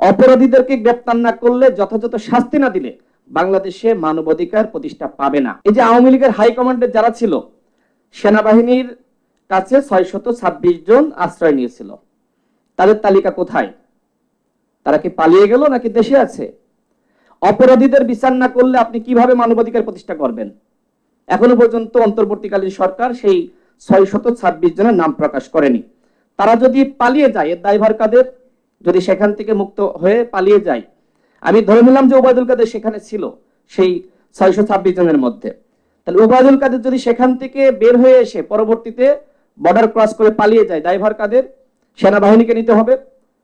অপরাধীদেরকে গ্রেপ্তার না করলে, যথাযথ শাস্তি না দিলে বাংলাদেশে মানবাধিকার প্রতিষ্ঠা পাবে না। এই যে আওয়ামী লীগের হাইকমান্ডে যারা ছিল, সেনাবাহিনীর কাছে 626 জন আশ্রয় নিয়েছিল, তাদের তালিকা কোথায়? তারা কি পালিয়ে গেল নাকি দেশে আছে? অপরাধীদের বিচার না করলে আপনি কিভাবে মানবাধিকার প্রতিষ্ঠা করবেন? এখনো পর্যন্ত অন্তর্বর্তীকালীন সরকার সেই 626 জনের নাম প্রকাশ করেনি। তারা যদি পালিয়ে যায়, এর দায়ভার কাদের? যদি সেখান থেকে মুক্ত হয়ে পালিয়ে যায়, আমি ধরে নিলাম যে ওবায়দুল কাদের সেখানে ছিল সেই 626 জনের মধ্যে, তাহলে ওবায়দুল কাদের যদি সেখান থেকে বের হয়ে এসে পরবর্তীতে বর্ডার ক্রস করে পালিয়ে যায়, দায়ভার কাদের? সেনাবাহিনীকে নিতে হবে,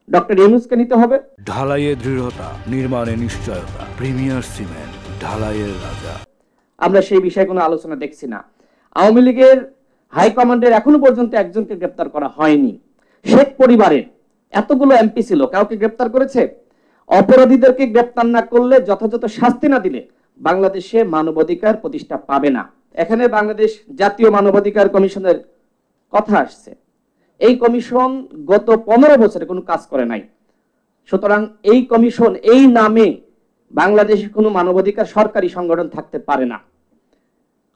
ডক্টর ইউনূসকে নিতে হবে। ঢালাইয়ের দৃঢ়তা, নির্মাণে নিশ্চয়তা, প্রিমিয়ার সিমেন্ট, ঢালাইয়ের রাজা। আমরা সেই বিষয়ে কোনো আলোচনা দেখছি না। আওয়ামী লীগের হাইকমান্ডের এখনো পর্যন্ত একজনকে গ্রেপ্তার করা হয়নি। শেখ পরিবারের এতগুলো এমপি ছিল, কাউকে গ্রেপ্তার করেছে? অপরাধীদেরকে গ্রেপ্তার না করলে, যথাযথ শাস্তি না দিলে বাংলাদেশে মানবাধিকার প্রতিষ্ঠা পাবে না। এখানে বাংলাদেশ জাতীয় মানবাধিকার কমিশনের কথা আসছে। এই কমিশন গত 15 বছরে কোনো কাজ করে নাই। সুতরাং এই কমিশন, এই নামে বাংলাদেশে কোনো মানবাধিকার সরকারি সংগঠন থাকতে পারে না।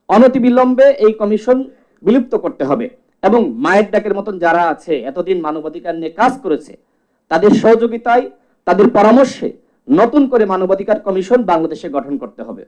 অনতিবিলম্বে এই কমিশন বিলুপ্ত করতে হবে এবং মায়ের ডাকের মতন যারা আছে, এতদিন মানবাধিকার নিয়ে কাজ করেছে, তাদের সহযোগিতায়, তাদের পরামর্শে নতুন করে মানবাধিকার কমিশন বাংলাদেশে গঠন করতে হবে।